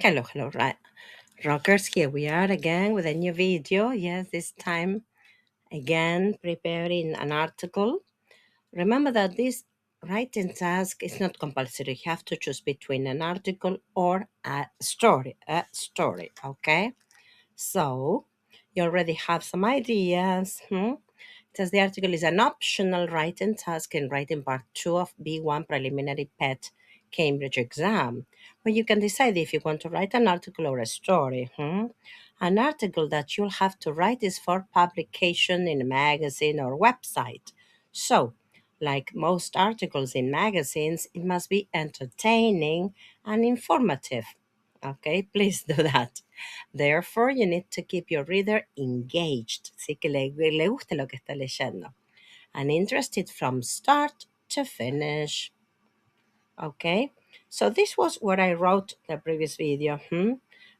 Hello, right? Rockers, here we are again with a new video. Yes, this time again preparing an article. Remember that this writing task is not compulsory. You have to choose between an article or a story. Okay? So, you already have some ideas. It says the article is an optional writing task in writing part 2 of B1 preliminary PET Cambridge exam, where you can decide if you want to write an article or a story. An article that you'll have to write is for publication in a magazine or website. So, like most articles in magazines, it must be entertaining and informative. Okay, please do that. Therefore, you need to keep your reader engaged, sí, que le guste lo que está leyendo, and interested from start to finish. Okay, so this was what I wrote the previous video.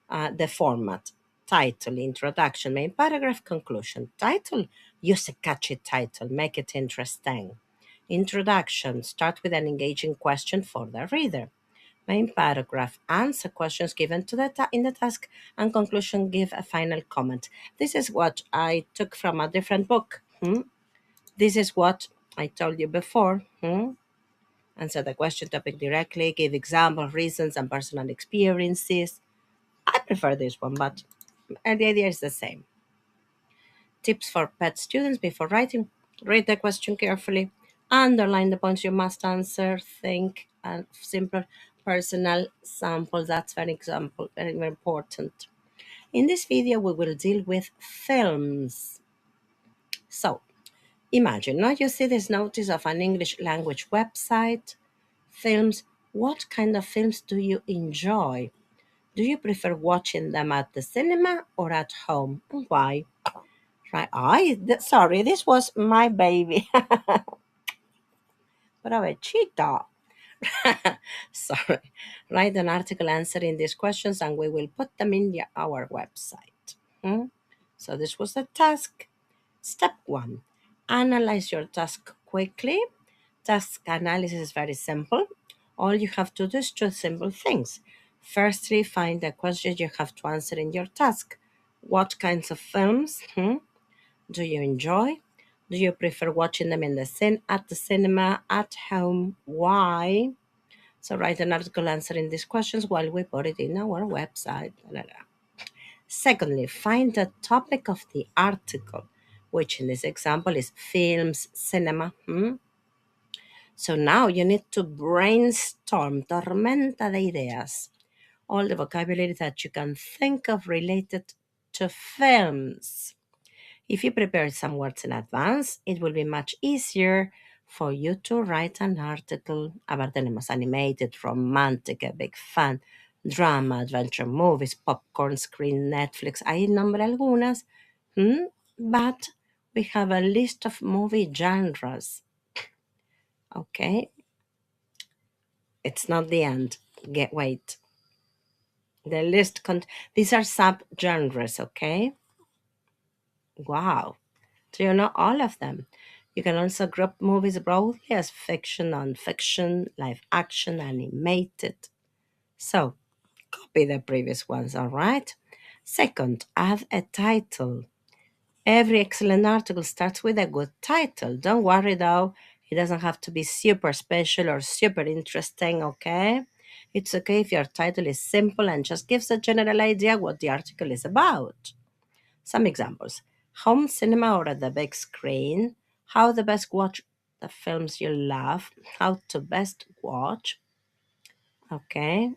The format: title, introduction, main paragraph, conclusion. Title: use a catchy title, make it interesting. Introduction: start with an engaging question for the reader. Main paragraph: answer questions given to in the task, and conclusion: give a final comment. This is what I took from a different book. This is what I told you before. Answer the question topic directly, give example, reasons, and personal experiences. I prefer this one, but the idea is the same. Tips for PET students before writing: read the question carefully, underline the points you must answer, think, and simple personal sample. That's very important. In this video, we will deal with films. So, imagine, now you see this notice of an English language website. Films. What kind of films do you enjoy? Do you prefer watching them at the cinema or at home? And why? Right. Sorry, this was my baby. Provechito. Sorry. Write an article answering these questions and we will put them in our website. So this was the task. Step 1. Analyze your task quickly. Task analysis is very simple. All you have to do is two simple things. Firstly, find the questions you have to answer in your task. What kinds of films do you enjoy? Do you prefer watching them at the cinema, at home? Why? So write an article answering these questions while we put it in our website. Secondly, find the topic of the article, which in this example is films, cinema. So now you need to brainstorm, tormenta de ideas, all the vocabulary that you can think of related to films. If you prepare some words in advance, it will be much easier for you to write an article. A ver, tenemos animated, romantic, a big fan, drama, adventure movies, popcorn screen, Netflix. Ahí nombré algunas, but we have a list of movie genres. Okay, it's not the end. Wait. The list these are sub-genres, okay? Wow. Do you know all of them? You can also group movies broadly as fiction, non-fiction, live action, animated. So, copy the previous ones, all right? Second, add a title. Every excellent article starts with a good title. Don't worry though, it doesn't have to be super special or super interesting, okay? It's okay if your title is simple and just gives a general idea what the article is about. Some examples: home cinema or at the big screen, how to best watch the films you love, how to best watch. Okay,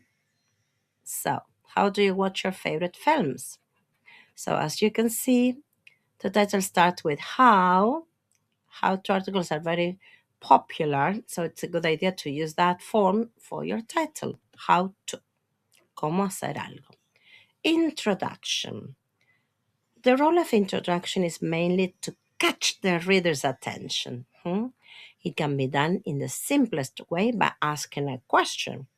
so how do you watch your favorite films? So as you can see, the title starts with how. How-to articles are very popular, so it's a good idea to use that form for your title. How to. Cómo hacer algo. Introduction. The role of introduction is mainly to catch the reader's attention. It can be done in the simplest way by asking a question.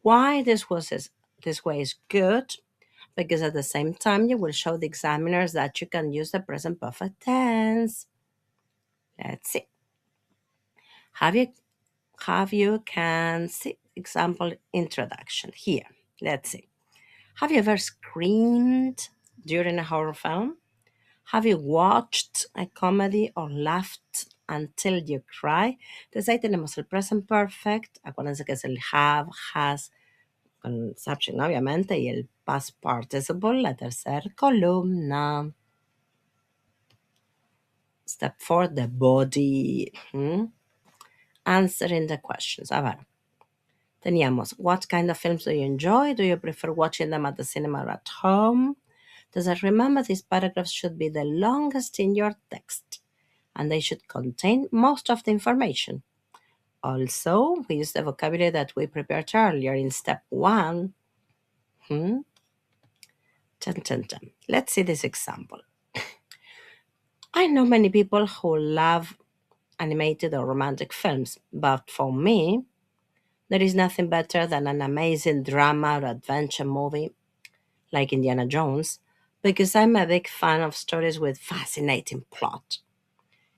Why this way is good? Because at the same time you will show the examiners that you can use the present perfect tense. Let's see. Have you can see example introduction here. Let's see. Have you ever screamed during a horror film? Have you watched a comedy or laughed until you cry? Entonces ahí tenemos el present perfect. Acuérdense que es el have, has, con subject, obviamente, y el past participle, la tercera columna. Step 4, the body. Answering the questions. A ver. Teníamos, what kind of films do you enjoy? Do you prefer watching them at the cinema or at home? Does it remember these paragraphs should be the longest in your text and they should contain most of the information. Also, we use the vocabulary that we prepared earlier in step 1. Dun, dun, dun. Let's see this example. I know many people who love animated or romantic films, but for me, there is nothing better than an amazing drama or adventure movie like Indiana Jones, because I'm a big fan of stories with fascinating plot.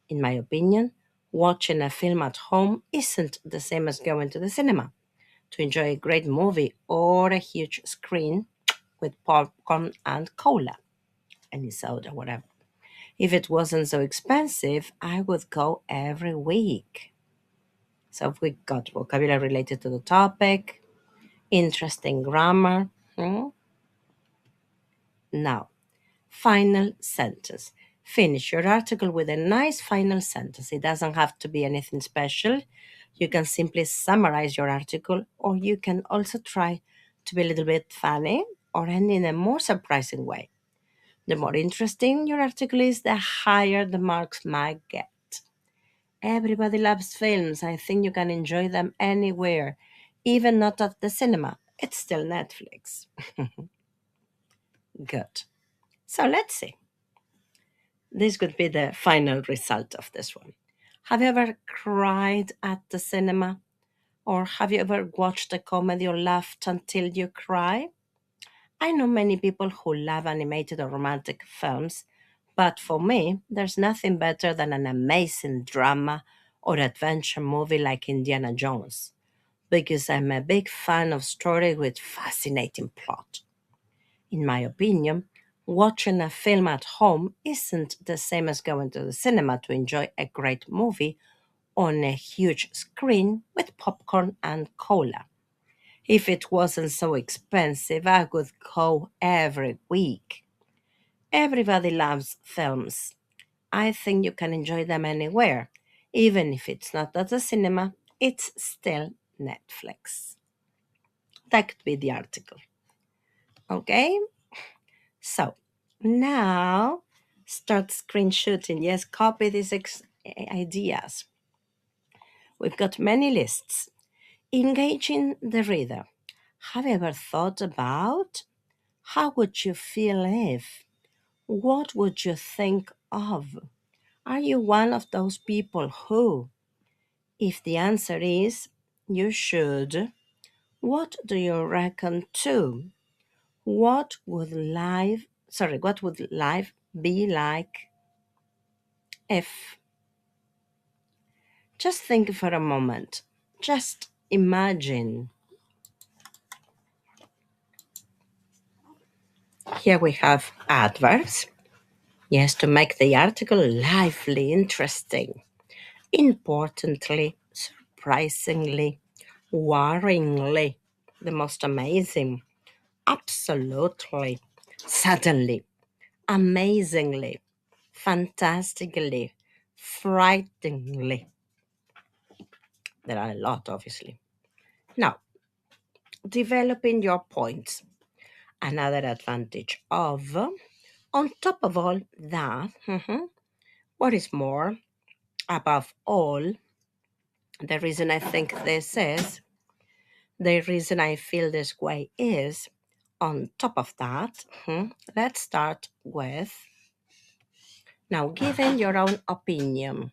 In my opinion, watching a film at home isn't the same as going to the cinema to enjoy a great movie or a huge screen with popcorn and cola, any soda, whatever. If it wasn't so expensive, I would go every week. So we got vocabulary related to the topic, interesting grammar. Now, final sentence. Finish your article with a nice final sentence. It doesn't have to be anything special. You can simply summarize your article, or you can also try to be a little bit funny or end in a more surprising way. The more interesting your article is, the higher the marks might get. Everybody loves films. I think you can enjoy them anywhere, even not at the cinema. It's still Netflix. Good. So let's see. This could be the final result of this one. Have you ever cried at the cinema? Or have you ever watched a comedy or laughed until you cry? I know many people who love animated or romantic films, but for me, there's nothing better than an amazing drama or adventure movie like Indiana Jones, because I'm a big fan of stories with fascinating plot. In my opinion, watching a film at home isn't the same as going to the cinema to enjoy a great movie on a huge screen with popcorn and cola. If it wasn't so expensive, I would go every week. Everybody loves films. I think you can enjoy them anywhere. Even if it's not at the cinema, it's still Netflix. That could be the article. Okay? So now start screenshotting. Yes, copy these ideas. We've got many lists. Engaging the reader. Have you ever thought about how would you feel if? What would you think of? Are you one of those people who, if the answer is you should, what do you reckon to? What would life be like if? Just think for a moment. Just imagine. Here we have adverbs. Yes, to make the article lively, interesting. Importantly, surprisingly, worryingly, the most amazing, absolutely, suddenly, amazingly, fantastically, frighteningly. There are a lot, obviously. Now, developing your points. Another advantage of, on top of all that, what is more, above all, the reason I think this is, the reason I feel this way is, on top of that, let's start with, now giving your own opinion.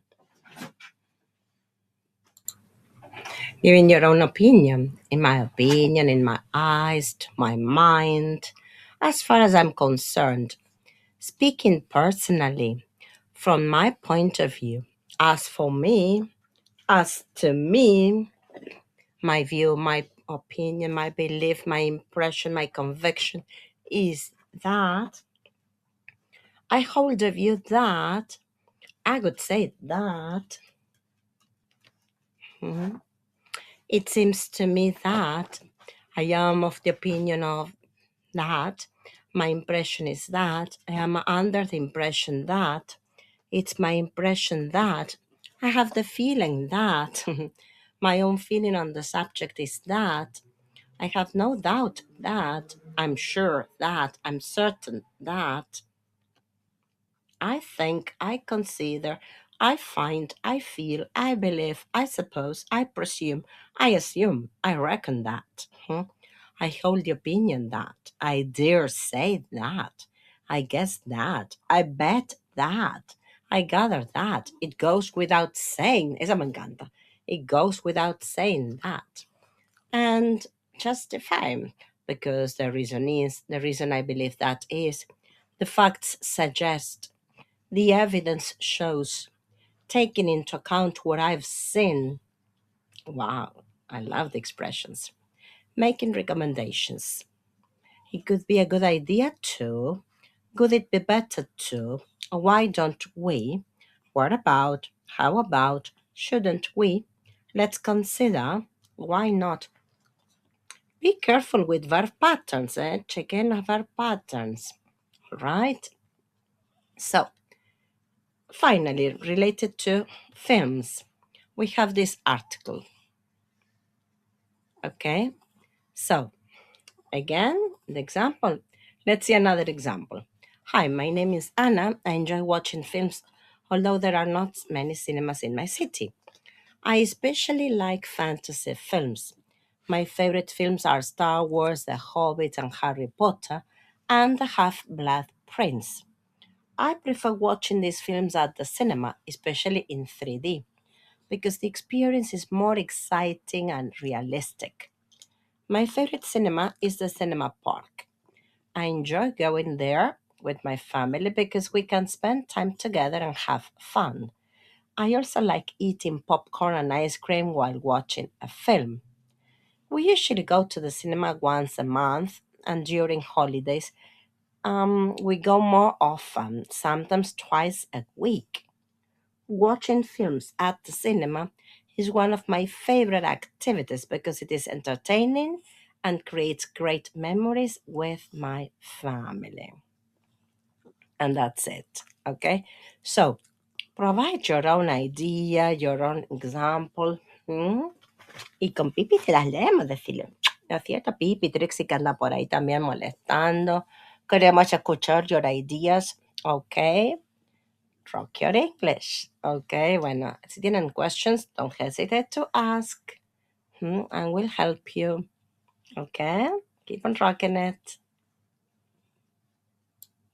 Giving your own opinion. In my opinion, in my eyes, to my mind, as far as I'm concerned, speaking personally, from my point of view, as for me, as to me, my view, my opinion, my belief, my impression, my conviction is that I hold the view that I would say that mhm, it seems to me that I am of the opinion of that. My impression is that I am under the impression that it's my impression that I have the feeling that my own feeling on the subject is that I have no doubt that I'm sure that I'm certain that I think, I consider, I find, I feel, I believe, I suppose, I presume, I assume, I reckon that. I hold the opinion that. I dare say that. I guess that. I bet that. I gather that. It goes without saying. Esa me encanta. It goes without saying that. And justify. Because the reason I believe that is the facts suggest the evidence shows, taking into account what I've seen. Wow, I love the expressions. Making recommendations. It could be a good idea too. Could it be better too? Why don't we? What about? How about? Shouldn't we? Let's consider. Why not? Be careful with verb patterns, Check in verb patterns, right? So, finally, related to films, we have this article. Okay, so again, the example. Let's see another example. Hi, my name is Anna. I enjoy watching films, although there are not many cinemas in my city. I especially like fantasy films. My favorite films are Star Wars, The Hobbit, and Harry Potter, and The Half Blood Prince. I prefer watching these films at the cinema, especially in 3D, because the experience is more exciting and realistic. My favorite cinema is the cinema park. I enjoy going there with my family because we can spend time together and have fun. I also like eating popcorn and ice cream while watching a film. We usually go to the cinema once a month, and during holidays, we go more often, sometimes twice a week. Watching films at the cinema is one of my favorite activities because it is entertaining and creates great memories with my family. And that's it. Okay? So, provide your own idea, your own example. Y con Pipi te las leemos, decirle. ¿No es cierto? Pipi, Trixie que anda por ahí también molestando. Queremos escuchar your ideas. Okay? Rock your English. Okay, bueno, si tienen questions, don't hesitate to ask, and we'll help you. Okay, keep on rocking it.